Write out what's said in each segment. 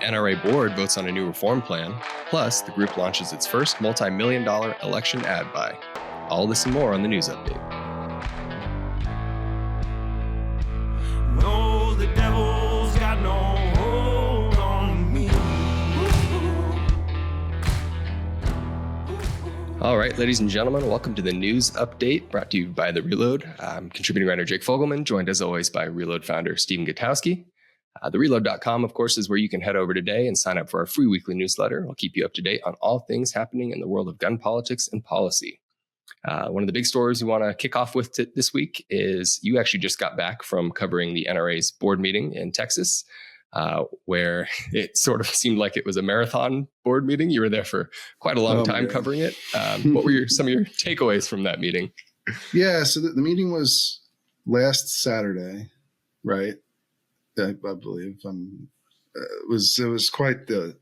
NRA board votes on a new reform plan. Plus, the group launches its first multi-million-dollar election ad buy. All this and more on the news update. No, the devil's got no hold on me. All right, ladies and gentlemen, welcome to the news update brought to you by The Reload. I'm contributing writer Jake Fogleman, joined as always by Reload founder Stephen Gutowski. TheReload.com, of course, is where you can head over today and sign up for our free weekly newsletter. We'll keep you up to date on all things happening in the world of gun politics and policy. One of the big stories we want to kick off with this week is you actually just got back from covering the NRA's board meeting in Texas, where it sort of seemed like it was a marathon board meeting. You were there for quite a long time covering it. What were some of your takeaways from that meeting? Yeah, so the meeting was last Saturday, right? I believe it was quite the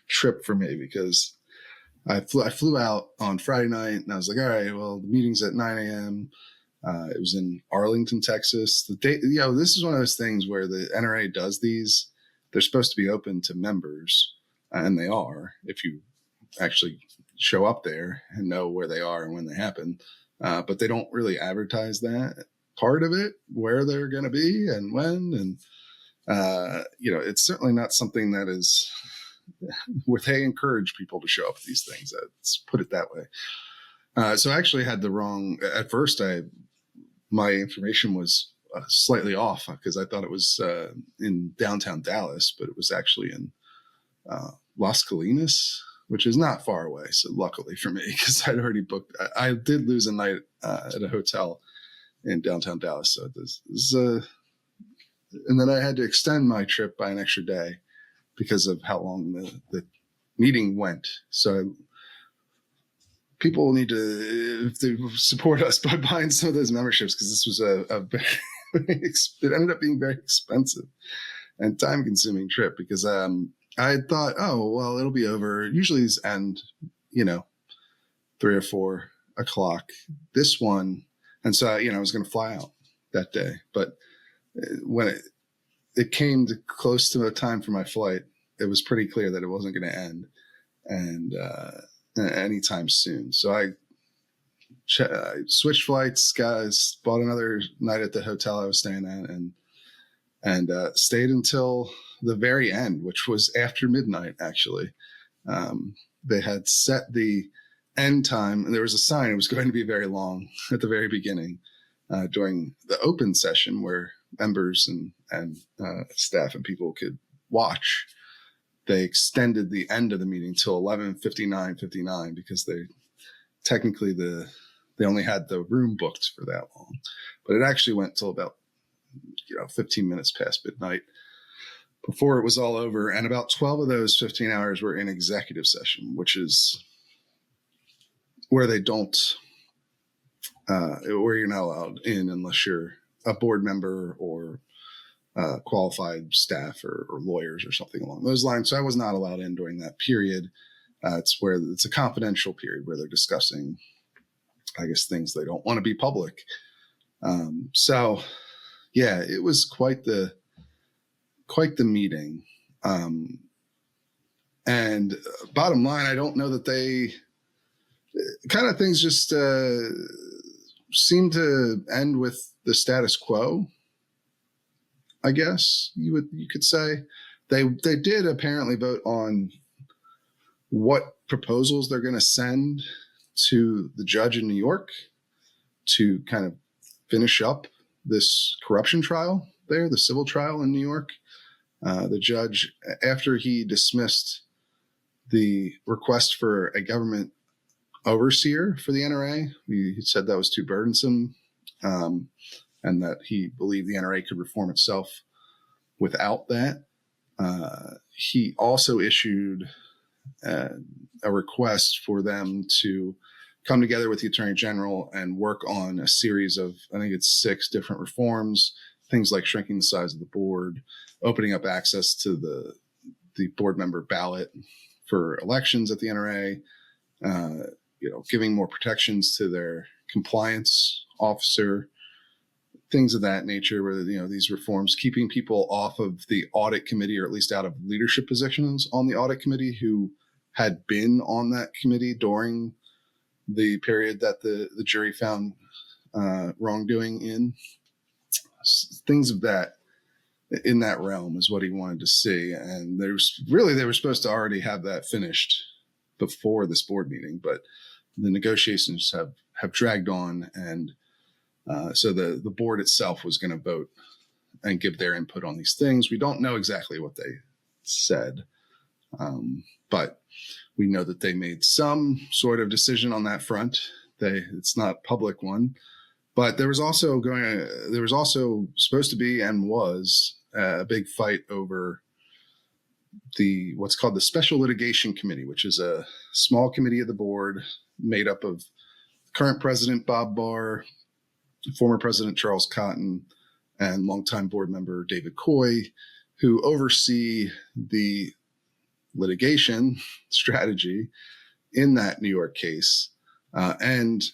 trip for me because I flew out on Friday night and I was like, all right, well, the meeting's at 9 a.m. It was in Arlington, Texas. The day, this is one of those things where the NRA does these. They're supposed to be open to members, and they are if you actually show up there and know where they are and when they happen. But they don't really advertise that part of it, where they're going to be and when. And, it's certainly not something that is where they encourage people to show up at these things. Let's put it that way. So I actually had the wrong, at first my information was slightly off because I thought it was in downtown Dallas, but it was actually in Las Colinas, which is not far away. So luckily for me, because I'd already booked, I did lose a night at a hotel in downtown Dallas. So this and then I had to extend my trip by an extra day because of how long the meeting went. So people need to, if they support us by buying some of those memberships, because this was it ended up being very expensive and time consuming trip because I thought, oh, well, it'll be over. Usually these end, 3 or 4 o'clock. This one, and so, I was going to fly out that day. But when it came to close to the time for my flight, it was pretty clear that it wasn't going to end and anytime soon. So I switched flights, guys, bought another night at the hotel I was staying at and stayed until the very end, which was after midnight, actually. They had set the end time, and there was a sign it was going to be very long at the very beginning during the open session where members and staff and people could watch. They extended the end of the meeting till 11:59 because they only had the room booked for that long, but it actually went till about 15 minutes past midnight before it was all over. And about 12 of those 15 hours were in executive session, which is where they don't, where you're not allowed in unless you're a board member or qualified staff or lawyers or something along those lines. So I was not allowed in during that period. It's a confidential period where they're discussing, I guess, things they don't want to be public. So yeah, it was quite the meeting. And bottom line, I don't know that they kind of things just seem to end with the status quo. I guess you could say they did apparently vote on what proposals they're going to send to the judge in New York to kind of finish up this corruption trial there, the civil trial in New York. The judge, after he dismissed the request for a government overseer for the NRA, he said that was too burdensome. And that he believed the NRA could reform itself without that. He also issued a request for them to come together with the Attorney General and work on a series of, I think it's 6 different reforms, things like shrinking the size of the board, opening up access to the board member ballot for elections at the NRA, giving more protections to their compliance officer, things of that nature, where, these reforms, keeping people off of the audit committee, or at least out of leadership positions on the audit committee, who had been on that committee during the period that the jury found wrongdoing in. Things of that, in that realm, is what he wanted to see. And they were supposed to already have that finished before this board meeting, but the negotiations have dragged on. And so the board itself was going to vote and give their input on these things. We don't know exactly what they said, but we know that they made some sort of decision on that front. It's not a public one, but there was also supposed to be, and was, a big fight over what's called the Special Litigation Committee, which is a small committee of the board made up of current president Bob Barr, former president Charles Cotton, and longtime board member David Coy, who oversee the litigation strategy in that New York case, and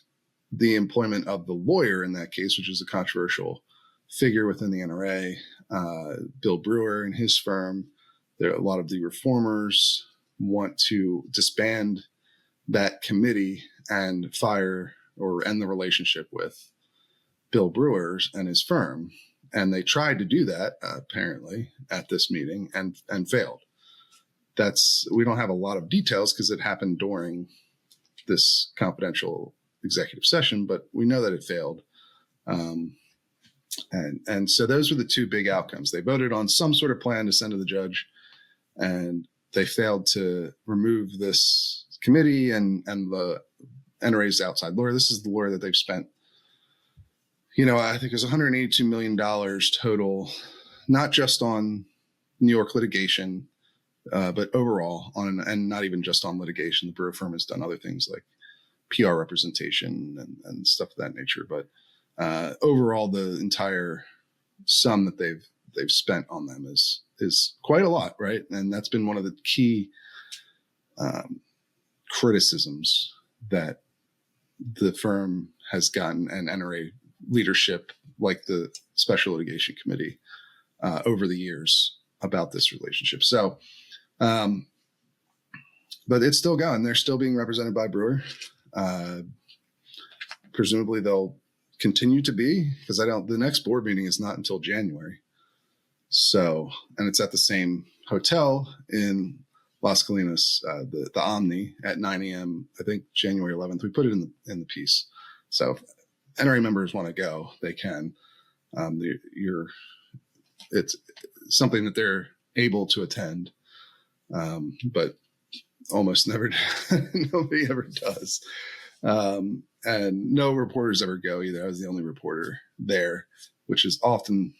the employment of the lawyer in that case, which is a controversial figure within the NRA, Bill Brewer and his firm. There are a lot of the reformers want to disband that committee and fire or end the relationship with Bill Brewer and his firm. And they tried to do that, apparently, at this meeting and failed. We don't have a lot of details because it happened during this confidential executive session, but we know that it failed. And so those were the two big outcomes. They voted on some sort of plan to send to the judge, and they failed to remove this committee and the NRA's outside lawyer. This is the lawyer that they've spent, I think it was $182 million total, not just on New York litigation, but overall and not even just on litigation. The Brewer firm has done other things like PR representation and stuff of that nature. But overall, the entire sum that they've spent on them is quite a lot, right? And that's been one of the key criticisms that the firm has gotten, and NRA leadership, like the Special Litigation Committee, over the years about this relationship. So, but it's still going. They're still being represented by Brewer. Presumably they'll continue to be, because the next board meeting is not until January. So, and it's at the same hotel in Las Colinas, the Omni, at 9 a.m. I think January 11th. We put it in the piece. So if NRA members want to go, they can. It's something that they're able to attend, but almost never, nobody ever does. And no reporters ever go either. I was the only reporter there, which is often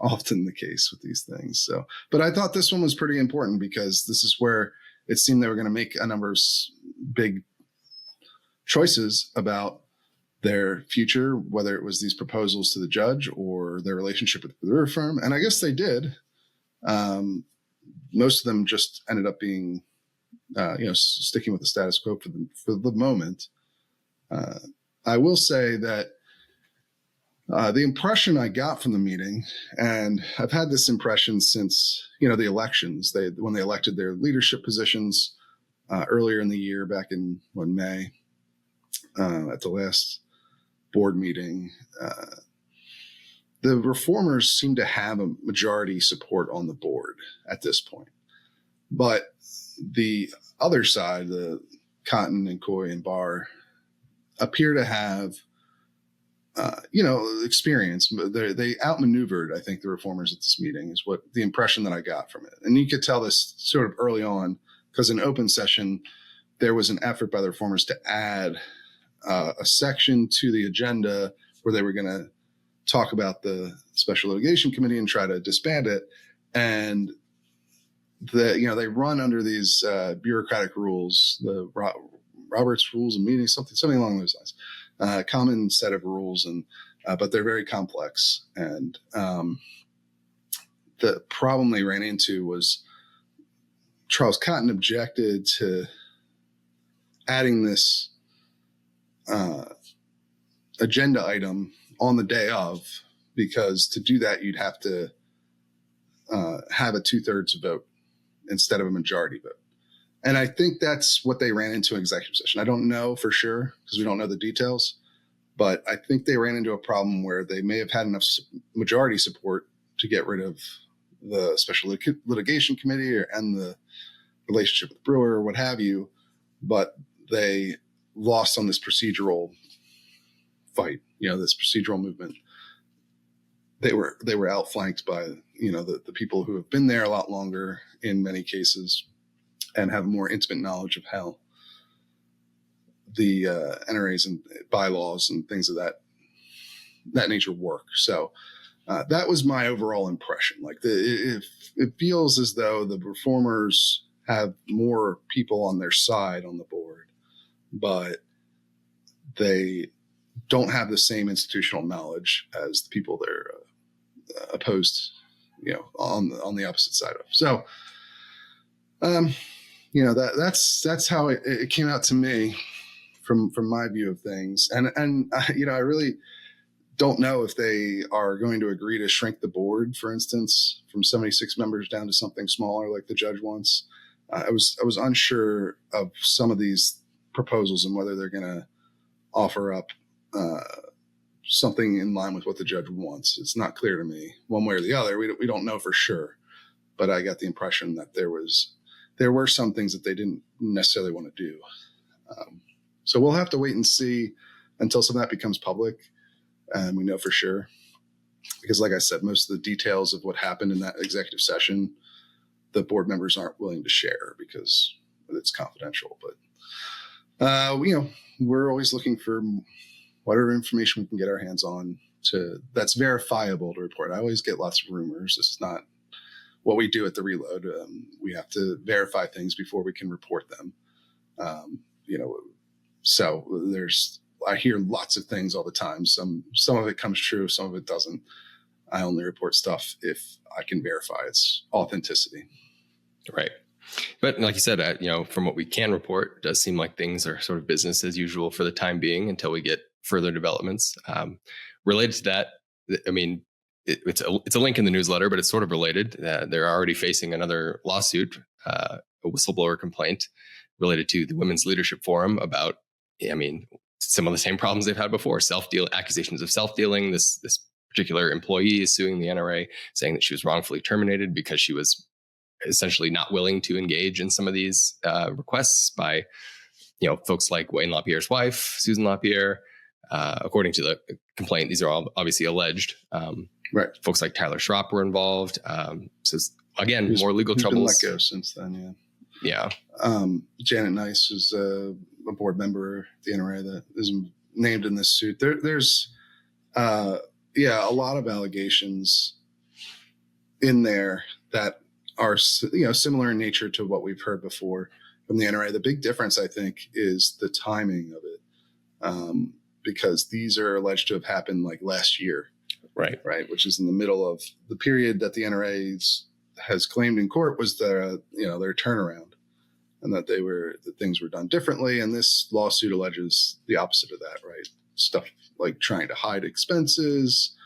the case with these things. So, but I thought this one was pretty important because this is where it seemed they were going to make a number of big choices about their future, whether it was these proposals to the judge or their relationship with the Brewer firm. And I guess they did. Most of them just ended up being, sticking with the status quo for the moment. I will say that the impression I got from the meeting, and I've had this impression since, the elections, when they elected their leadership positions earlier in the year, back in May, at the last board meeting, the reformers seem to have a majority support on the board at this point. But the other side, the Cotton and Coy and Barr, appear to have, experience. They outmaneuvered, I think, the reformers at this meeting, is what the impression that I got from it. And you could tell this sort of early on, because in open session, there was an effort by the reformers to add a section to the agenda where they were going to talk about the Special Litigation Committee and try to disband it. And they run under these bureaucratic rules, the Roberts Rules of Meeting, something along those lines. Common set of rules, but they're very complex. And the problem they ran into was Charles Cotton objected to adding this agenda item on the day of because to do that, you'd have to have a 2/3 vote instead of a majority vote. And I think that's what they ran into in executive session. I don't know for sure because we don't know the details, but I think they ran into a problem where they may have had enough majority support to get rid of the special litigation committee and the relationship with Brewer or what have you, but they lost on this procedural fight, this procedural movement. They were outflanked by, the people who have been there a lot longer in many cases and have more intimate knowledge of how the NRAs and bylaws and things of that nature work. So that was my overall impression. Like it feels as though the reformers have more people on their side on the board, but they don't have the same institutional knowledge as the people they're opposed, on the opposite side of. So, that's how it came out to me from my view of things. And I really don't know if they are going to agree to shrink the board, for instance, from 76 members down to something smaller like the judge wants. I was unsure of some of these proposals and whether they're going to offer up something in line with what the judge wants. It's not clear to me one way or the other. We don't know for sure, but I got the impression that there were some things that they didn't necessarily want to do. So we'll have to wait and see until some of that becomes public and we know for sure. Because like I said, most of the details of what happened in that executive session, the board members aren't willing to share because it's confidential. But, we're always looking for whatever information we can get our hands on that's verifiable to report. I always get lots of rumors. This is not what we do at the Reload. We have to verify things before we can report them. So I hear lots of things all the time. Some of it comes true, some of it doesn't. I only report stuff if I can verify its authenticity. Right. But like you said, from what we can report, it does seem like things are sort of business as usual for the time being until we get further developments. Related to that, I mean, it's a link in the newsletter, but it's sort of related. They're already facing another lawsuit, a whistleblower complaint related to the Women's Leadership Forum about, some of the same problems they've had before, accusations of self-dealing. This particular employee is suing the NRA, saying that she was wrongfully terminated because she was essentially not willing to engage in some of these requests by, folks like Wayne LaPierre's wife, Susan LaPierre. According to the complaint, these are all obviously alleged. Right. Folks like Tyler Schropp were involved. So again, more legal troubles. Been let go since then. Yeah. Janet Nice is a board member of the NRA that is named in this suit. There's a lot of allegations in there that are, similar in nature to what we've heard before from the NRA. The big difference, I think, is the timing of it, because these are alleged to have happened like last year, right, which is in the middle of the period that the NRA has claimed in court was their turnaround, and that things were done differently. And this lawsuit alleges the opposite of that, right? Stuff like trying to hide expenses,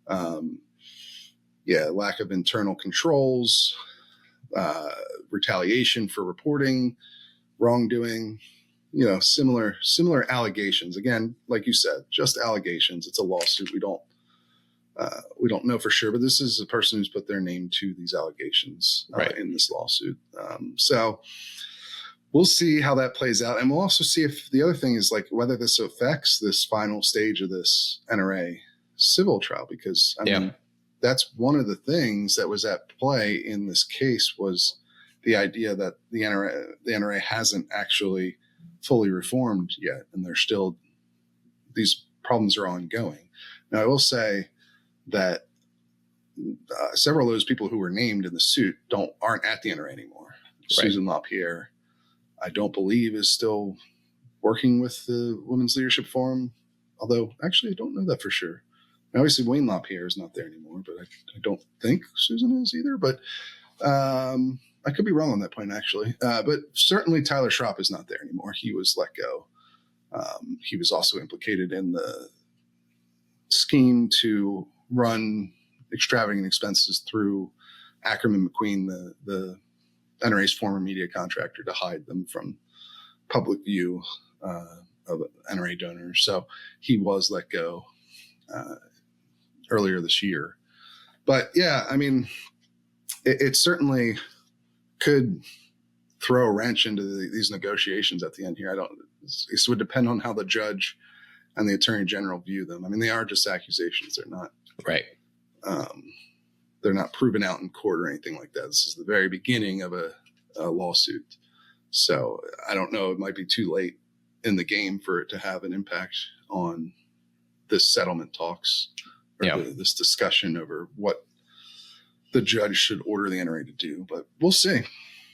lack of internal controls, retaliation for reporting wrongdoing, similar allegations. Again, like you said, just allegations. It's a lawsuit. We don't know for sure, but this is a person who's put their name to these allegations in this lawsuit. So we'll see how that plays out. And we'll also see if the other thing is like whether this affects this final stage of this NRA civil trial, because that's one of the things that was at play in this case was the idea that the NRA hasn't actually fully reformed yet, and these problems are ongoing. Now, I will say that several of those people who were named in the suit aren't at the NRA anymore. Right. Susan LaPierre, I don't believe, is still working with the Women's Leadership Forum, although actually I don't know that for sure. Obviously, Wayne LaPierre is not there anymore, but I don't think Susan is either. But I could be wrong on that point, actually. But certainly Tyler Schropp is not there anymore. He was let go. He was also implicated in the scheme to run extravagant expenses through Ackerman McQueen, the NRA's former media contractor, to hide them from public view of NRA donors. So he was let go earlier this year. But yeah, I mean, it certainly could throw a wrench into these negotiations at the end here. This would depend on how the judge and the attorney general view them. I mean, they are just accusations. They're not Right. They're not proven out in court or anything like that. This is the very beginning of a lawsuit. So I don't know. It might be too late in the game for it to have an impact on this settlement talks or this discussion over what the judge should order the NRA to do. But we'll see.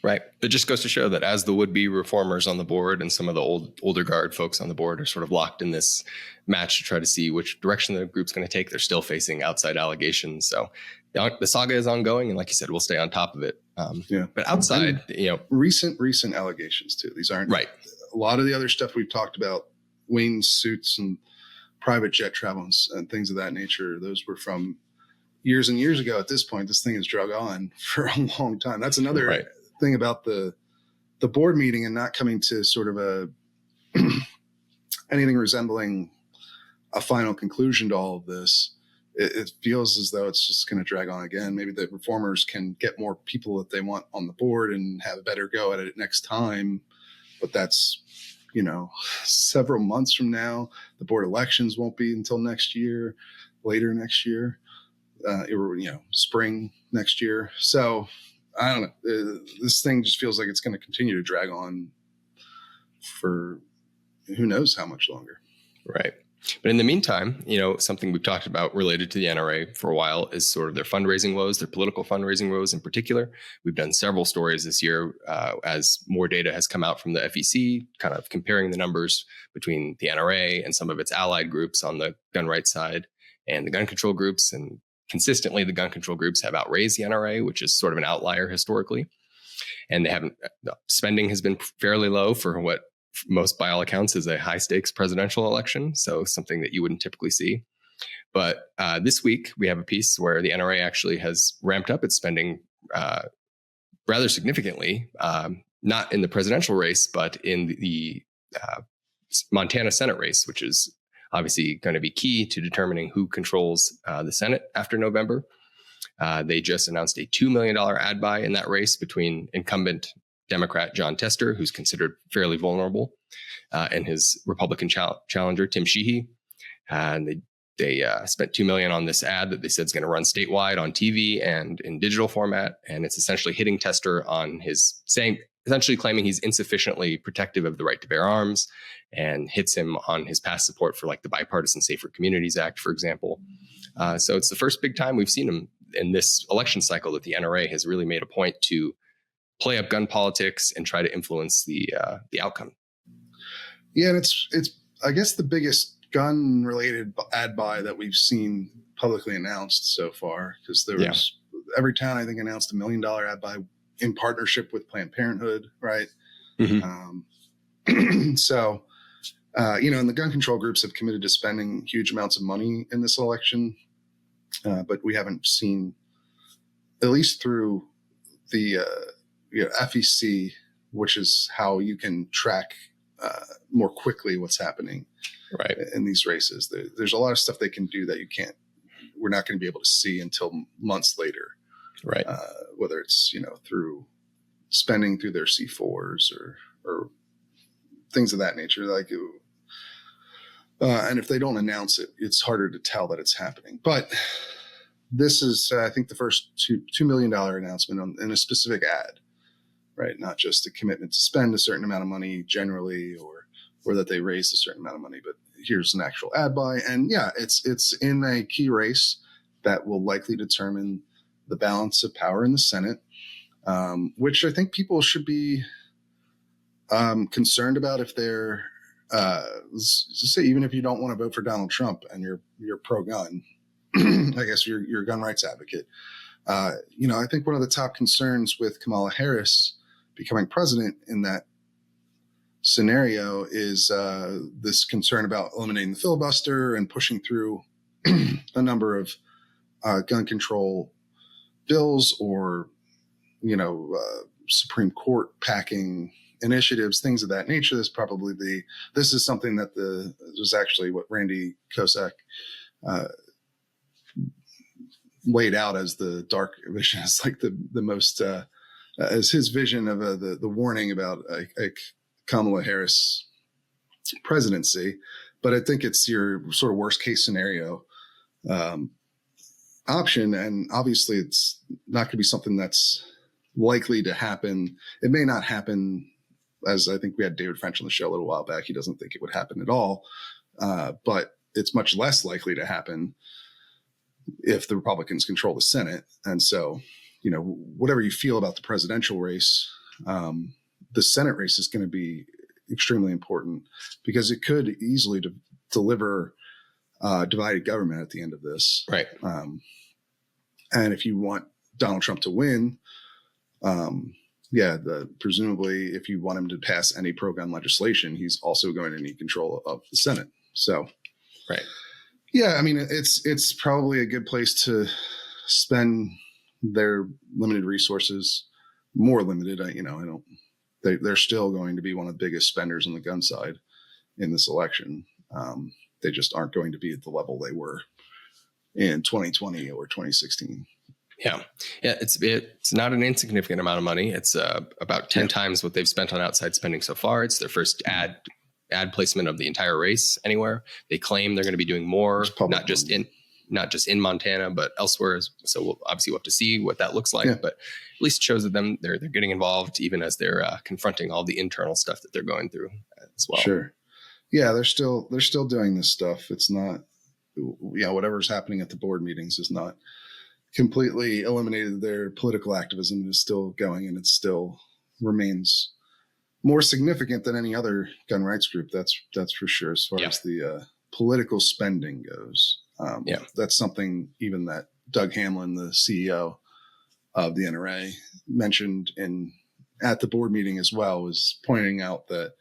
Right. It just goes to show that as the would-be reformers on the board and some of the older guard folks on the board are sort of locked in this match to try to see which direction the group's going to take, they're still facing outside allegations. So the saga is ongoing. And like you said, we'll stay on top of it. But outside, recent allegations too. These aren't right. A lot of the other stuff we've talked about, Wayne's suits and private jet travels and things of that nature. Those were from years and years ago. At this point, this thing has drug on for a long time. That's another thing about the board meeting and not coming to sort of anything resembling a final conclusion to all of this. It feels as though it's just going to drag on again. Maybe the reformers can get more people that they want on the board and have a better go at it next time. But that's, several months from now. The board elections won't be until next year, later next year, spring next year. So I don't know. This thing just feels like it's going to continue to drag on for who knows how much longer. Right. But in the meantime, something we've talked about related to the NRA for a while is sort of their fundraising woes, their political fundraising woes in particular. We've done several stories this year as more data has come out from the FEC, kind of comparing the numbers between the NRA and some of its allied groups on the gun rights side and the gun control groups. And consistently, the gun control groups have outraised the NRA, which is sort of an outlier historically. And spending has been fairly low for what most by all accounts is a high stakes presidential election. So something that you wouldn't typically see. But this week we have a piece where the NRA actually has ramped up its spending rather significantly, not in the presidential race, but in the Montana Senate race, which is obviously going to be key to determining who controls the Senate after November. They just announced a $2 million ad buy in that race between incumbent Democrat John Tester, who's considered fairly vulnerable, and his Republican challenger, Tim Sheehy. And they spent $2 million on this ad that they said is going to run statewide on TV and in digital format. And it's essentially hitting Tester on essentially claiming he's insufficiently protective of the right to bear arms, and hits him on his past support for like the Bipartisan Safer Communities Act, for example. So it's the first big time we've seen him in this election cycle that the NRA has really made a point to play up gun politics and try to influence the outcome. Yeah, and it's I guess the biggest gun related ad buy that we've seen publicly announced so far, because there was every town I think announced $1 million ad buy in partnership with Planned Parenthood, right? Mm-hmm. So and the gun control groups have committed to spending huge amounts of money in this election, but we haven't seen, at least through the FEC, which is how you can track more quickly what's happening in these races. There's a lot of stuff they can do that we're not going to be able to see until months later. Right. Whether it's, through spending through their C4s or things of that nature. And if they don't announce it, it's harder to tell that it's happening. But this is, I think, the first $2 million announcement in a specific ad. Right, not just a commitment to spend a certain amount of money generally, or that they raised a certain amount of money, but here's an actual ad buy. And it's in a key race that will likely determine the balance of power in the Senate, which I think people should be concerned about if they're, say, even if you don't want to vote for Donald Trump and you're pro-gun, I guess you're a gun rights advocate. I think one of the top concerns with Kamala Harris becoming president in that scenario is this concern about eliminating the filibuster and pushing through a number of gun control bills or, Supreme Court packing initiatives, things of that nature. This is something that was actually what Randy Kosak laid out as the dark vision, as like the most as his vision of the warning about a Kamala Harris presidency. But I think it's your sort of worst case scenario option, and obviously it's not going to be something that's likely to happen. It may not happen, as I think we had David French on the show a little while back. He doesn't think it would happen at all, but it's much less likely to happen if the Republicans control the Senate. And so, whatever you feel about the presidential race, the Senate race is going to be extremely important because it could easily deliver divided government at the end of this. Right. And if you want Donald Trump to win, presumably if you want him to pass any pro-gun legislation, he's also going to need control of the Senate. So, right. Yeah, I mean, it's probably a good place to spend their limited resources, more limited. They're still going to be one of the biggest spenders on the gun side in this election. They just aren't going to be at the level they were in 2020 or 2016. Yeah. It's not an insignificant amount of money. It's about 10 times what they've spent on outside spending so far. It's their first ad placement of the entire race anywhere. They claim they're going to be doing more, not just in Montana, but elsewhere. So we'll have to see what that looks like. Yeah. But at least it shows that they're getting involved, even as they're confronting all the internal stuff that they're going through as well. Sure. Yeah, they're still doing this stuff. It's not, whatever's happening at the board meetings is not completely eliminated. Their political activism is still going, and it still remains more significant than any other gun rights group. That's for sure. As far as the political spending goes, that's something even that Doug Hamlin, the CEO of the NRA, mentioned at the board meeting as well, was pointing out that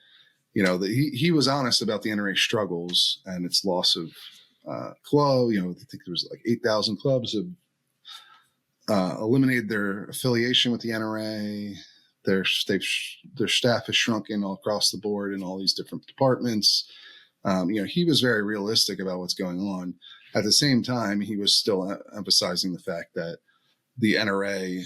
he was honest about the NRA struggles and its loss of club. I think there was like 8,000 clubs have eliminated their affiliation with the NRA. Their staff has shrunken all across the board in all these different departments. He was very realistic about what's going on. At the same time, he was still emphasizing the fact that the NRA,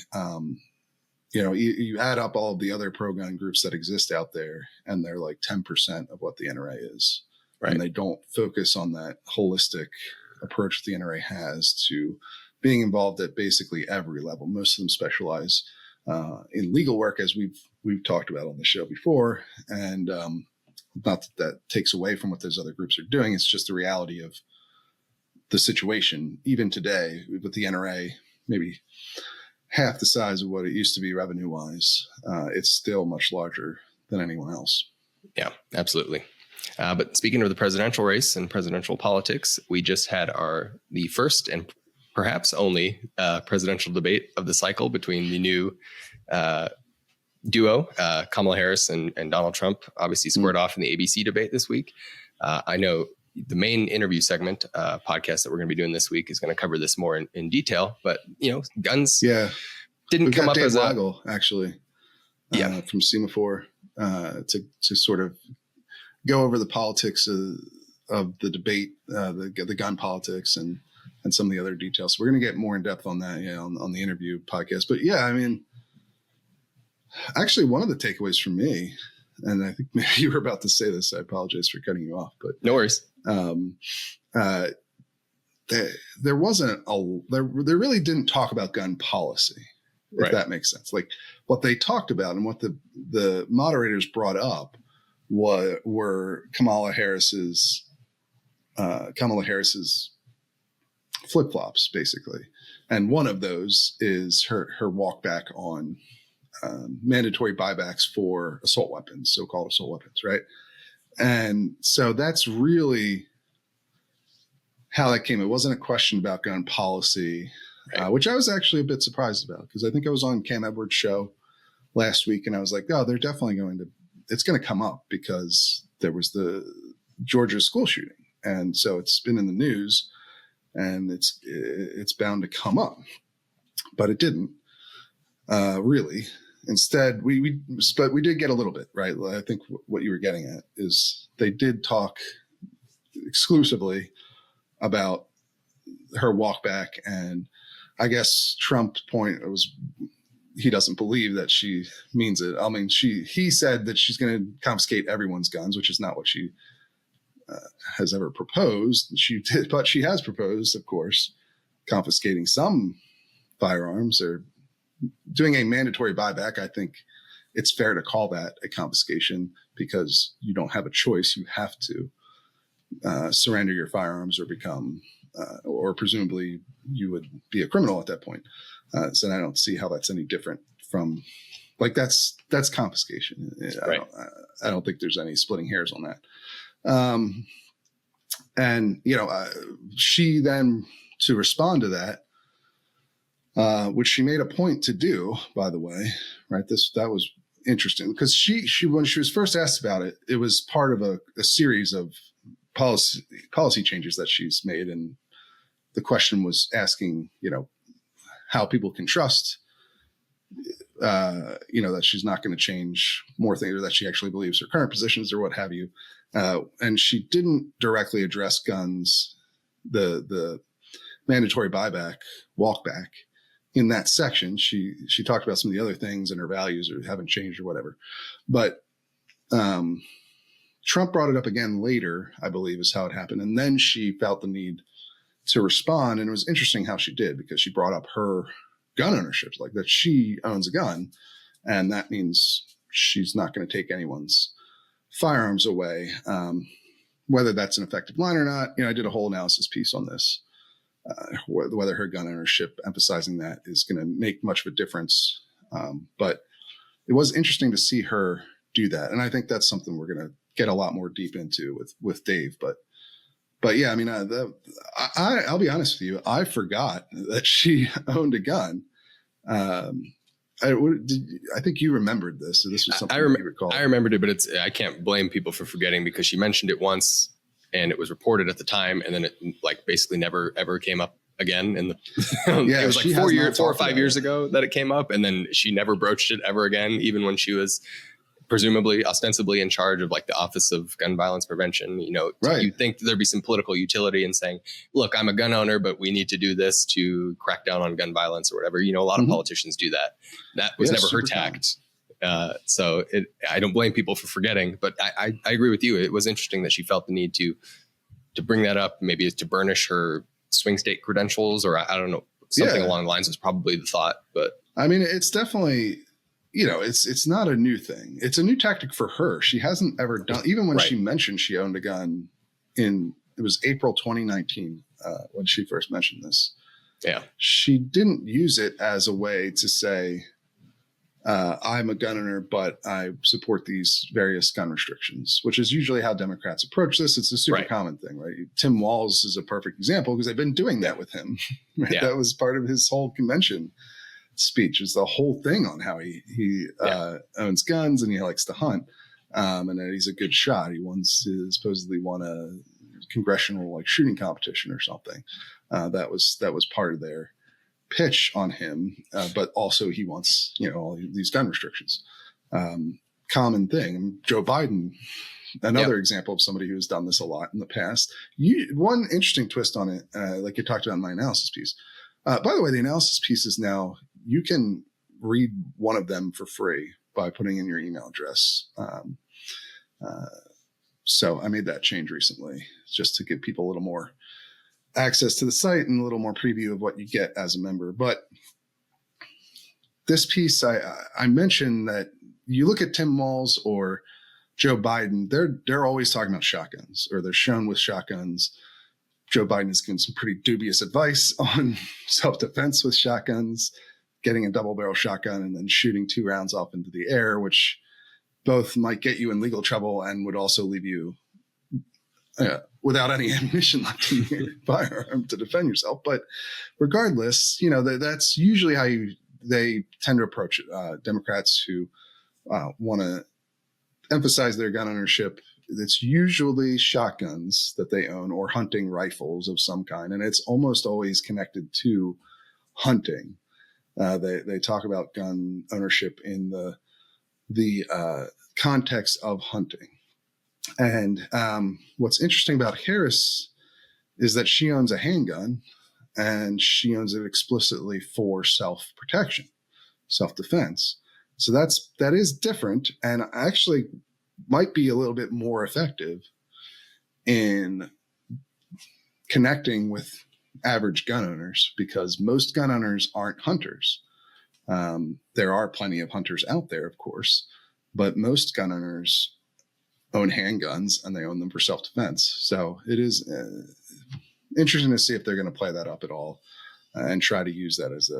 you add up all of the other pro-gun groups that exist out there, and they're like 10% of what the NRA is. Right. And they don't focus on that holistic approach the NRA has to being involved at basically every level. Most of them specialize in legal work, as we've talked about on the show before. And not that takes away from what those other groups are doing. It's just the reality of the situation. Even today, with the NRA, maybe half the size of what it used to be revenue-wise, it's still much larger than anyone else. Yeah, absolutely. But speaking of the presidential race and presidential politics, we just had the first and perhaps only presidential debate of the cycle between the new duo, Kamala Harris and Donald Trump, obviously squared off in the ABC debate this week. I know the main interview segment podcast that we're going to be doing this week is going to cover this more in detail, but guns didn't come up as Weigel, actually from Semaphore to sort of go over the politics of the debate, the gun politics and some of the other details. So we're going to get more in depth on that on the interview podcast. But I mean, actually one of the takeaways from me, and I think maybe you were about to say this, I apologize for cutting you off, but no worries. There really didn't talk about gun policy, if that makes sense. Like what they talked about and what the moderators brought up were Kamala Harris's flip-flops, basically. And one of those is her walk back on mandatory buybacks for assault weapons, so-called assault weapons, right? And so that's really how that came. It wasn't a question about gun policy, which I was actually a bit surprised about, because I think I was on Cam Edwards' show last week, and I was like, oh, they're definitely it's going to come up because there was the Georgia school shooting. And so it's been in the news. and it's bound to come up, but it didn't really. Instead, but we did get a little bit, right? I think what you were getting at is they did talk exclusively about her walk back, and I guess Trump's point was he doesn't believe that she means it. I mean, he said that she's going to confiscate everyone's guns, which is not what she has ever proposed. She did, but she has proposed, of course, confiscating some firearms or doing a mandatory buyback. I think it's fair to call that a confiscation because you don't have a choice. You have to surrender your firearms or become, or presumably you would be a criminal at that point. So I don't see how that's any different from, like, that's confiscation. Right. I don't think there's any splitting hairs on that. And, she then, to respond to that, which she made a point to do, by the way, right? That was interesting because she when she was first asked about it, it was part of a series of policy changes that she's made. And the question was asking, how people can trust, that she's not going to change more things, or that she actually believes her current positions or what have you. And she didn't directly address guns, the mandatory buyback, walk back in that section. She talked about some of the other things and her values or haven't changed or whatever. But Trump brought it up again later, I believe is how it happened. And then she felt the need to respond. And it was interesting how she did, because she brought up her gun ownership, like that she owns a gun. And that means she's not going to take anyone's firearms away. Whether that's an effective line or not, I did a whole analysis piece on this, whether her gun ownership, emphasizing that, is going to make much of a difference. But it was interesting to see her do that. And I think that's something we're going to get a lot more deep into with Dave. But yeah, I mean, I'll be honest with you. I forgot that she owned a gun. I think you remembered this. So this was something you recall. I remembered it, but I can't blame people for forgetting, because she mentioned it once and it was reported at the time, and then it basically never ever came up again. And it was like 4 or 5 years ago that it came up, and then she never broached it ever again, even when she was presumably ostensibly in charge of the Office of Gun Violence Prevention. Right. You'd think there'd be some political utility in saying, look, I'm a gun owner, but we need to do this to crack down on gun violence or whatever. A lot of politicians do that. That was never her tact. So I don't blame people for forgetting, but I agree with you. It was interesting that she felt the need to bring that up, maybe to burnish her swing state credentials, or I don't know, something along the lines was probably the thought. But I mean, it's definitely, it's not a new thing. It's a new tactic for her. She hasn't ever done, even when she mentioned she owned a gun it was April 2019 when she first mentioned this. Yeah. She didn't use it as a way to say, I'm a gun owner, but I support these various gun restrictions, which is usually how Democrats approach this. It's a super common thing, right? Tim Walz is a perfect example because they've been doing that with him. Right? Yeah. That was part of his whole convention speech, is the whole thing on how he owns guns and he likes to hunt, and that he's a good shot. He supposedly won a congressional shooting competition or something. That was part of their pitch on him, but also he wants all these gun restrictions. Common thing. Joe Biden, another example of somebody who's done this a lot in the past. One interesting twist on it, like you talked about in my analysis piece. By the way, the analysis pieces now, you can read one of them for free by putting in your email address. So I made that change recently just to give people a little more access to the site and a little more preview of what you get as a member. But this piece, I mentioned that you look at Tim Walz or Joe Biden, they're always talking about shotguns, or they're shown with shotguns. Joe Biden has given some pretty dubious advice on self-defense with shotguns, getting a double-barrel shotgun and then shooting 2 rounds off into the air, which both might get you in legal trouble and would also leave you without any ammunition left in your firearm to defend yourself. But regardless, that's usually how they tend to approach it. Democrats who want to emphasize their gun ownership it's usually shotguns that they own or hunting rifles of some kind. And it's almost always connected to hunting. They talk about gun ownership in the context of hunting. And what's interesting about Harris is that she owns a handgun, and she owns it explicitly for self-protection, self-defense. So that is different, and actually might be a little bit more effective in connecting with average gun owners, because most gun owners aren't hunters. There are plenty of hunters out there, of course, but most gun owners own handguns, and they own them for self-defense. So it is interesting to see if they're going to play that up at all and try to use that as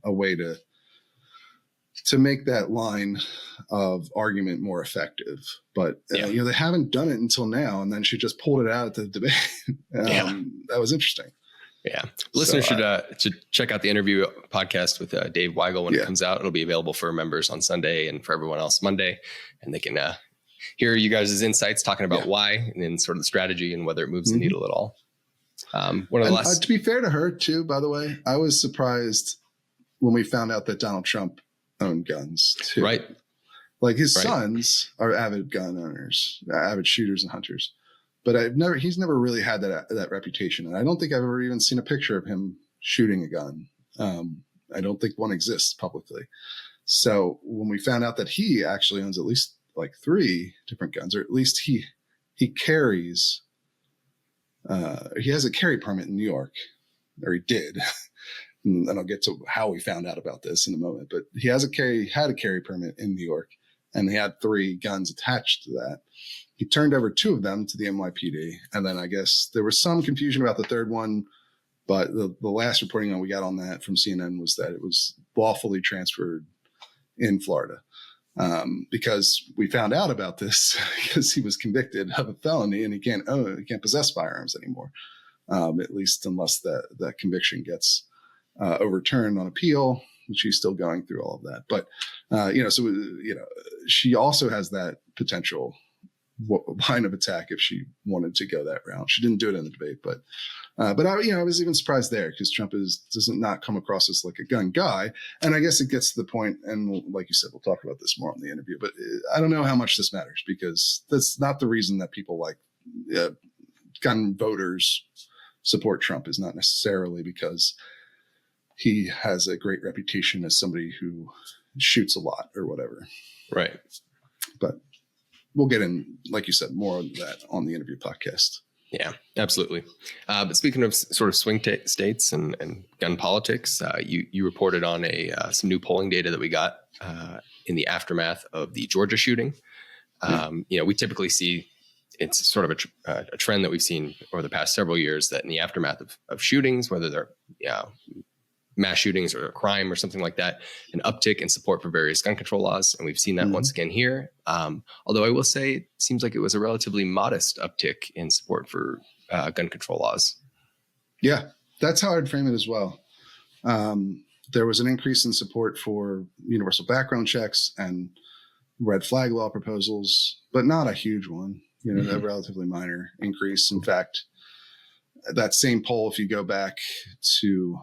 a way to make that line of argument more effective. But they haven't done it until now, and then she just pulled it out at the debate. That was interesting. Yeah. Listeners should check out the interview podcast with Dave Weigel when it comes out. It'll be available for members on Sunday and for everyone else Monday. And they can hear you guys' insights talking about why, and then sort of the strategy and whether it moves the needle at all. One of the last... to be fair to her too, by the way, I was surprised when we found out that Donald Trump owned guns too. Right. Like his sons are avid gun owners, avid shooters and hunters. But he's never really had that reputation. And I don't think I've ever even seen a picture of him shooting a gun. I don't think one exists publicly. So when we found out that he actually owns at least like 3 different guns, or at least he carries, he has a carry permit in New York, or he did. And I'll get to how we found out about this in a moment. But he had a carry permit in New York, and he had 3 guns attached to that. He turned over 2 of them to the NYPD. And then I guess there was some confusion about the 3rd one, but the last reporting that we got on that from CNN was that it was lawfully transferred in Florida. Because we found out about this because he was convicted of a felony, and he can't possess firearms anymore, at least unless that conviction gets overturned on appeal, which he's still going through all of that. But she also has that potential line of attack if she wanted to go that route. She didn't do it in the debate, but I was even surprised there, because Trump doesn't not come across as like a gun guy. And I guess it gets to the point, and like you said, we'll talk about this more on the interview, but I don't know how much this matters, because that's not the reason that people like gun voters support Trump, is not necessarily because he has a great reputation as somebody who shoots a lot or whatever. Right. But we'll get in, like you said, more of that on the interview podcast. Yeah, absolutely. But speaking of sort of swing states and gun politics, you reported on some new polling data that we got in the aftermath of the Georgia shooting. We typically see, it's sort of a trend that we've seen over the past several years, that in the aftermath of shootings, whether they're mass shootings or a crime or something like that, an uptick in support for various gun control laws. And we've seen that once again here. Although I will say it seems like it was a relatively modest uptick in support for gun control laws. Yeah, that's how I'd frame it as well. There was an increase in support for universal background checks and red flag law proposals, but not a huge one, a relatively minor increase. In fact, that same poll, if you go back to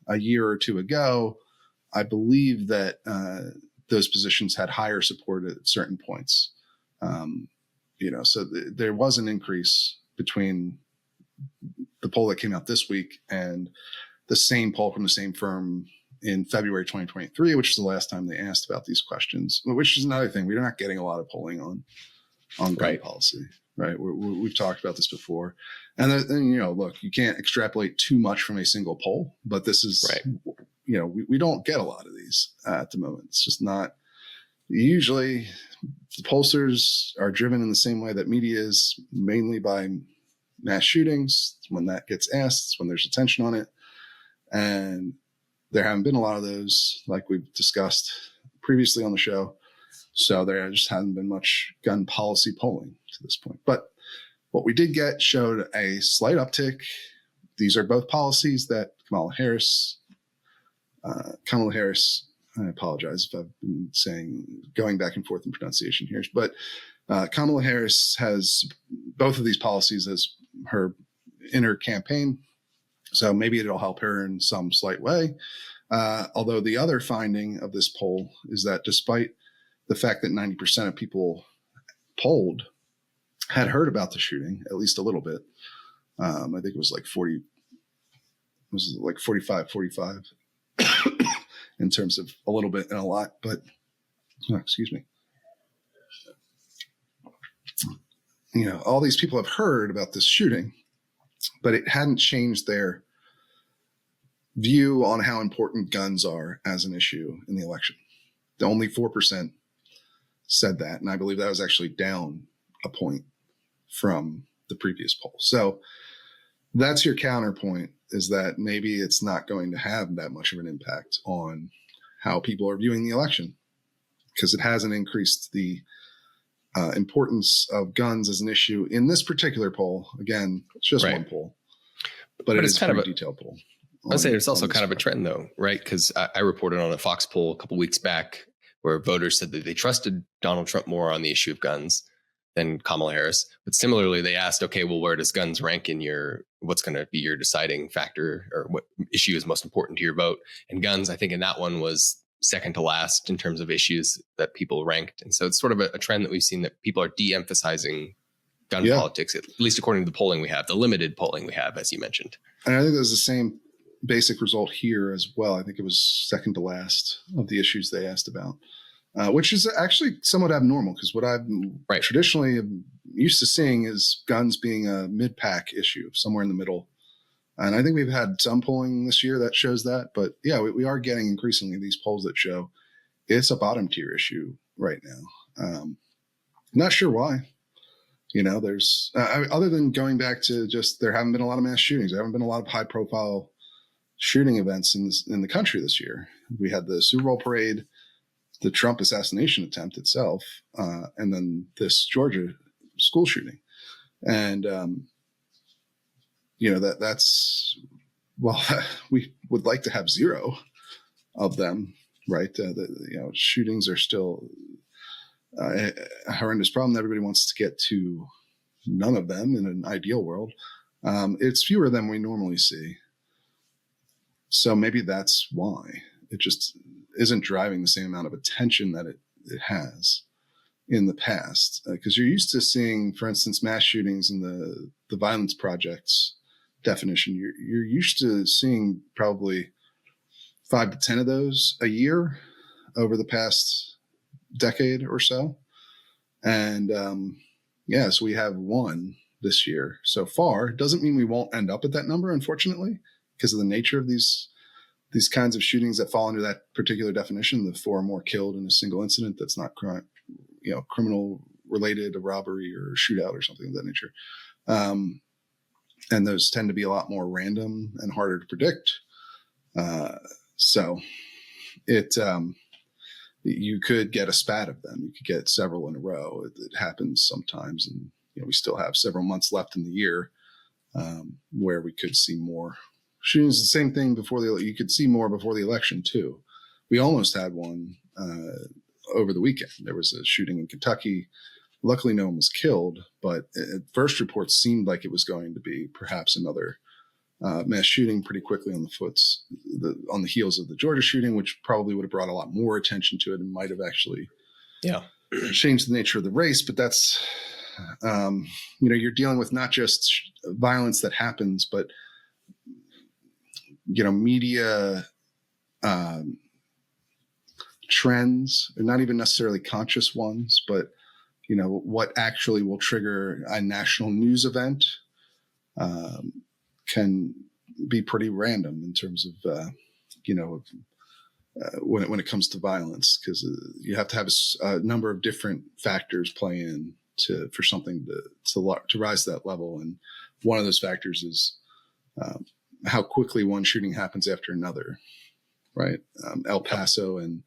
a year or 2 ago, I believe that those positions had higher support at certain points. So there was an increase between the poll that came out this week and the same poll from the same firm in February 2023, which is the last time they asked about these questions, which is another thing. We're not getting a lot of polling on gun policy. Right. We've talked about this before. And look, you can't extrapolate too much from a single poll, but this is, we don't get a lot of these at the moment. It's just not. Usually the pollsters are driven in the same way that media is, mainly by mass shootings. When that gets asked, it's when there's attention on it. And there haven't been a lot of those, like we've discussed previously on the show. So there just hasn't been much gun policy polling to this point. But what we did get showed a slight uptick. These are both policies that Kamala Harris, I apologize if I've been going back and forth in pronunciation here, but Kamala Harris has both of these policies as her inner campaign, so maybe it'll help her in some slight way. Although the other finding of this poll is that despite the fact that 90% of people polled had heard about the shooting, at least a little bit, I think it was like 45 in terms of a little bit and a lot, but excuse me. All these people have heard about this shooting, but it hadn't changed their view on how important guns are as an issue in the election. The only 4% said that, and I believe that was actually down a point from the previous poll. So that's your counterpoint, is that maybe it's not going to have that much of an impact on how people are viewing the election, because it hasn't increased the importance of guns as an issue in this particular poll. Again, it's just one poll, but it is kind of a detailed poll. I'd say it's also kind of a trend, though, right? Because I reported on a Fox poll a couple weeks back where voters said that they trusted Donald Trump more on the issue of guns than Kamala Harris. But similarly, they asked, okay, well, where does guns rank in what's going to be your deciding factor, or what issue is most important to your vote? And guns, I think in that one was second to last in terms of issues that people ranked. And so it's sort of a trend that we've seen, that people are de-emphasizing gun politics, at least according to the polling we have, the limited polling we have, as you mentioned. And I think there's the same basic result here as well. I think it was second to last of the issues they asked about, which is actually somewhat abnormal, because what I've traditionally used to seeing is guns being a mid-pack issue, somewhere in the middle. And I think we've had some polling this year that shows that. But yeah, we are getting increasingly these polls that show it's a bottom tier issue right now. Not sure why. There's other than going back to just there haven't been a lot of mass shootings. There haven't been a lot of high profile shooting events in the country this year. We had the Super Bowl parade, the Trump assassination attempt itself, and then this Georgia school shooting. And that's we would like to have zero of them, right? Shootings are still a horrendous problem that everybody wants to get to. None of them in an ideal world. It's fewer than we normally see. So maybe that's why it just isn't driving the same amount of attention that it has in the past. Because you're used to seeing, for instance, mass shootings in the Violence Project's definition. You're used to seeing probably 5 to 10 of those a year over the past decade or so. And so we have one this year so far. Doesn't mean we won't end up at that number, unfortunately, because of the nature of these kinds of shootings that fall under that particular definition. The 4 or more killed in a single incident that's not criminal related, a robbery or a shootout or something of that nature. And those tend to be a lot more random and harder to predict. So you could get a spat of them. You could get several in a row. It happens sometimes. And we still have several months left in the year where we could see more shootings. The same thing you could see more before the election too. We almost had one over the weekend. There was a shooting in Kentucky. Luckily, no one was killed, but at first reports seemed like it was going to be perhaps another mass shooting pretty quickly on the heels of the Georgia shooting, which probably would have brought a lot more attention to it and might have actually changed the nature of the race. But that's, you're dealing with not just violence that happens, but media trends, and not even necessarily conscious ones, but what actually will trigger a national news event can be pretty random in terms of when it comes to violence, because you have to have a number of different factors play in for something to rise to that level. And one of those factors is how quickly one shooting happens after another, right? El Paso and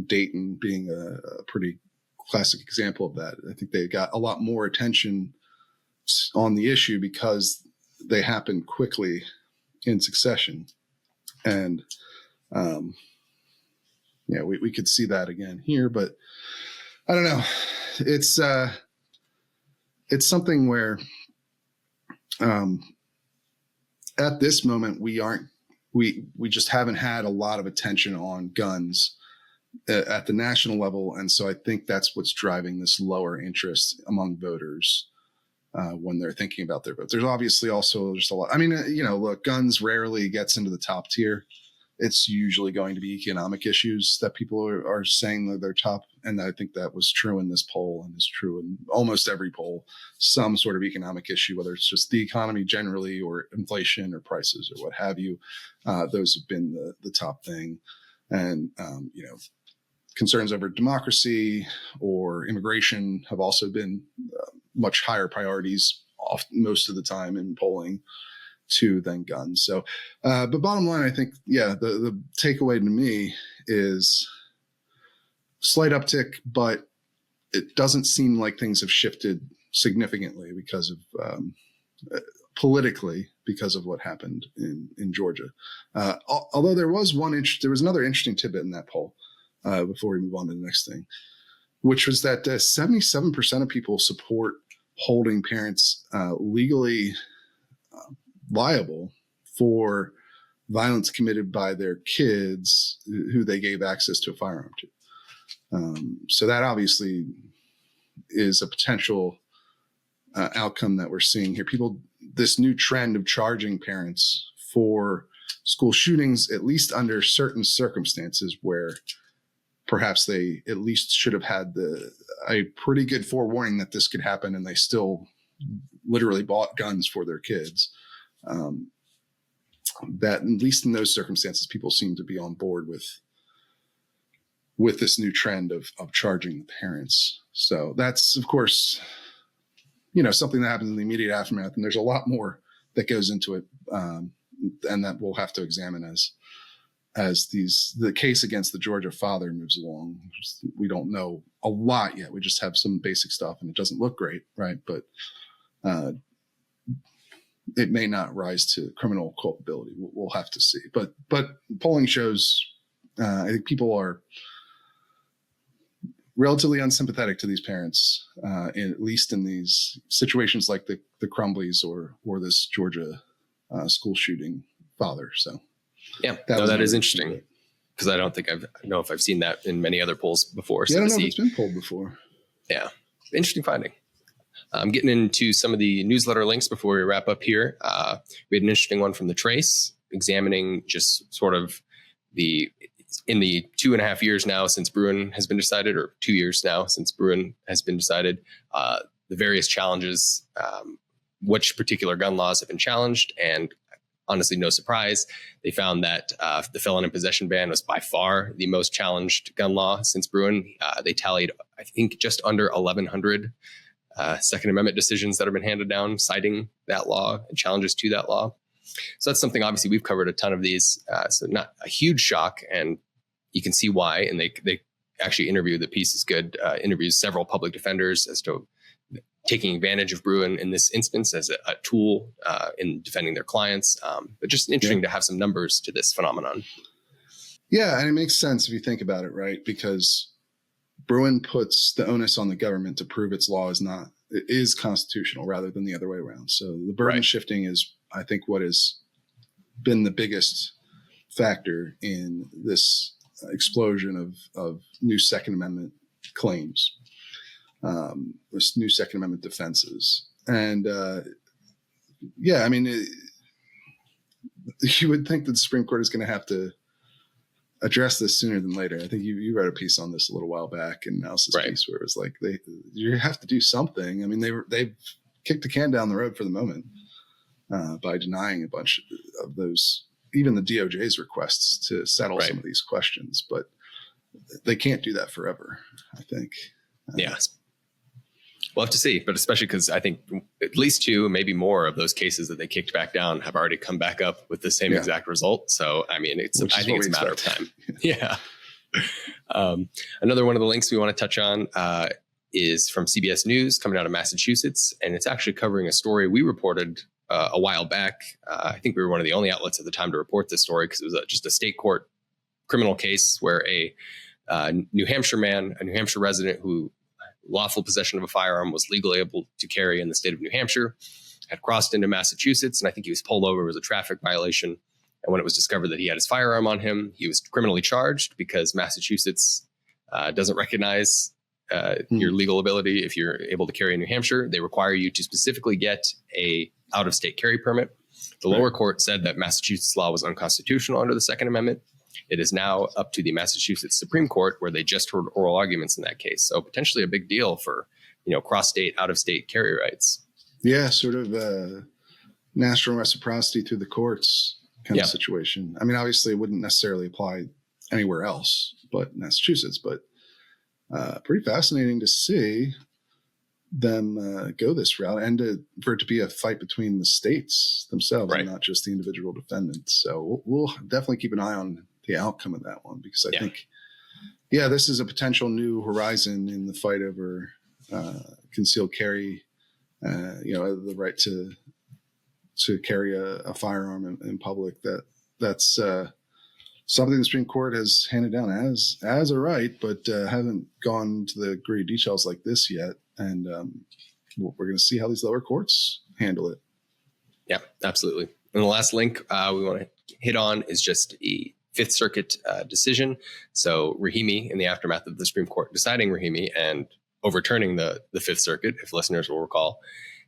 Dayton being a pretty classic example of that. I think they got a lot more attention on the issue because they happened quickly in succession. And we could see that again here, but I don't know. It's it's something where at this moment we just haven't had a lot of attention on guns at the national level. And so I think that's what's driving this lower interest among voters when they're thinking about their votes. There's obviously also just a lot. I mean, look, guns rarely gets into the top tier. It's usually going to be economic issues that people are saying that they're top. And I think that was true in this poll and is true in almost every poll, some sort of economic issue, whether it's just the economy generally or inflation or prices or what have you. Those have been the top thing. And, concerns over democracy or immigration have also been much higher priorities most of the time in polling too than guns. So, but bottom line, I think, the takeaway to me is slight uptick, but it doesn't seem like things have shifted significantly because of politically because of what happened in Georgia. Although there was another interesting tidbit in that poll before we move on to the next thing, which was that 77% of people support holding parents legally liable for violence committed by their kids who they gave access to a firearm to. So that obviously is a potential outcome that we're seeing here. This new trend of charging parents for school shootings, at least under certain circumstances where perhaps they at least should have had a pretty good forewarning that this could happen, and they still literally bought guns for their kids. That at least in those circumstances, people seem to be on board with this new trend of charging the parents. So that's, of course, something that happens in the immediate aftermath, and there's a lot more that goes into it, and that we'll have to examine as the case against the Georgia father moves along. We don't know a lot yet. We just have some basic stuff, and it doesn't look great, right? But it may not rise to criminal culpability. We'll have to see. But polling shows, I think people are relatively unsympathetic to these parents, at least in these situations like the Crumbleys or this Georgia school shooting father. So yeah, that is interesting, because I don't think I know if I've seen that in many other polls before. So I don't know if it's been polled before. Yeah, interesting finding. I'm getting into some of the newsletter links before we wrap up here. We had an interesting one from the Trace examining just sort of in the 2.5 years now since Bruin has been decided, or 2 years now since Bruin has been decided, the various challenges, which particular gun laws have been challenged. And honestly, no surprise, they found that the felon in possession ban was by far the most challenged gun law since Bruin. They tallied, I think, just under 1,100 Second Amendment decisions that have been handed down citing that law and challenges to that law. So that's something, obviously, we've covered a ton of these. So not a huge shock, and you can see why. And they actually the piece is good, interviews several public defenders as to taking advantage of Bruin in this instance as a tool in defending their clients. But just interesting to have some numbers to this phenomenon. Yeah, and it makes sense if you think about it, right? Because Bruin puts the onus on the government to prove its law is constitutional rather than the other way around. So the burden shifting is, I think, what has been the biggest factor in this explosion of new Second Amendment claims, this new Second Amendment defenses. And I mean, you would think that the Supreme Court is going to have to address this sooner than later. I think you wrote a piece on this a little while back, and Nelson's piece, where it was like you have to do something. I mean, they've kicked the can down the road for the moment by denying a bunch of those, even the DOJ's requests to settle some of these questions, but they can't do that forever, I think. We'll have to see, but especially because I think at least 2, maybe more of those cases that they kicked back down have already come back up with the same exact result. So, I mean, I think it's a matter of time. Another one of the links we want to touch on is from CBS News coming out of Massachusetts. And it's actually covering a story we reported a while back. I think we were one of the only outlets at the time to report this story, because it was just a state court criminal case where a New Hampshire resident who lawful possession of a firearm, was legally able to carry in the state of New Hampshire, had crossed into Massachusetts, and I think he was pulled over. It was a traffic violation. And when it was discovered that he had his firearm on him, he was criminally charged because Massachusetts doesn't recognize your legal ability if you're able to carry in New Hampshire. They require you to specifically get a out-of-state carry permit. The lower court said that Massachusetts law was unconstitutional under the Second Amendment. It is now up to the Massachusetts Supreme Court, where they just heard oral arguments in that case. So potentially a big deal for, cross-state, out-of-state carry rights. Yeah, sort of national reciprocity through the courts kind of situation. I mean, obviously it wouldn't necessarily apply anywhere else but Massachusetts, but pretty fascinating to see them go this route, and for it to be a fight between the states themselves and not just the individual defendants. So we'll definitely keep an eye on the outcome of that one, because I think, this is a potential new horizon in the fight over concealed carry, the right to carry a firearm in public. That's something the Supreme Court has handed down as a right, but haven't gone to the great details like this yet. And we're going to see how these lower courts handle it. Yeah, absolutely. And the last link we want to hit on is just a Fifth Circuit decision. So Rahimi, in the aftermath of the Supreme Court deciding Rahimi and overturning the Fifth Circuit, if listeners will recall,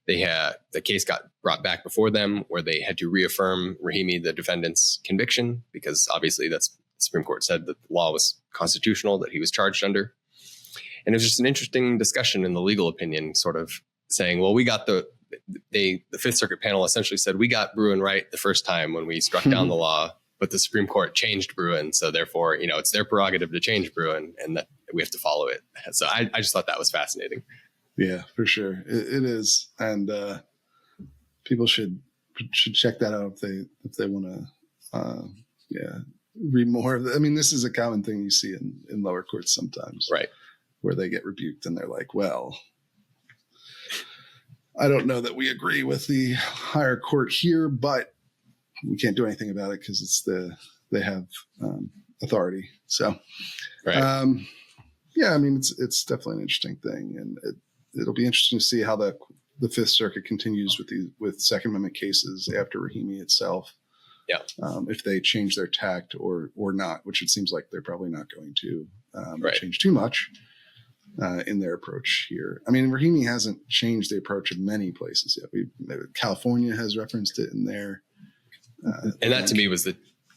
the case got brought back before them, where they had to reaffirm Rahimi, the defendant's conviction, because obviously the Supreme Court said that the law was constitutional that he was charged under. And it was just an interesting discussion in the legal opinion, sort of saying, well, we got the Fifth Circuit panel essentially said, we got Bruin right the first time when we struck down the law, but the Supreme Court changed Bruin. So therefore, it's their prerogative to change Bruin, and that we have to follow it. So I just thought that was fascinating. Yeah, for sure. It is. And people should check that out if they want to, read more of it. I mean, this is a common thing you see in lower courts sometimes. Right. Where they get rebuked and they're like, well, I don't know that we agree with the higher court here, but we can't do anything about it because they have authority. So, right. I mean, it's definitely an interesting thing, and it'll be interesting to see how the Fifth Circuit continues with Second Amendment cases after Rahimi itself. Yeah. If they change their tact or not, which it seems like they're probably not going to change too much in their approach here. I mean, Rahimi hasn't changed the approach of many places yet. California has referenced it in there. And that to me was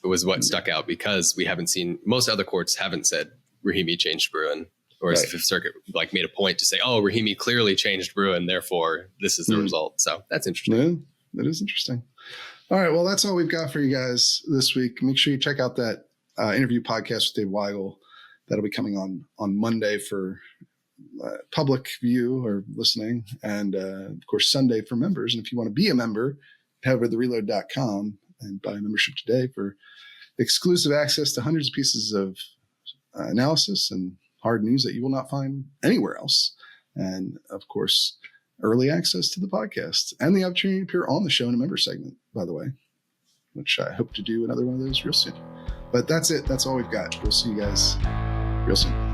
what stuck out, because we haven't seen, most other courts haven't said Rahimi changed Bruin, whereas the Fifth Circuit made a point to say, oh, Rahimi clearly changed Bruin, therefore this is the result. So that's interesting. Yeah, that is interesting. All right, well, that's all we've got for you guys this week. Make sure you check out that interview podcast with Dave Weigel. That'll be coming on Monday for public view or listening, and of course Sunday for members. And if you want to be a member, head over to thereload.com and buy a membership today for exclusive access to hundreds of pieces of analysis and hard news that you will not find anywhere else. And of course, early access to the podcast and the opportunity to appear on the show in a member segment, by the way, which I hope to do another one of those real soon. But that's it. That's all we've got. We'll see you guys real soon.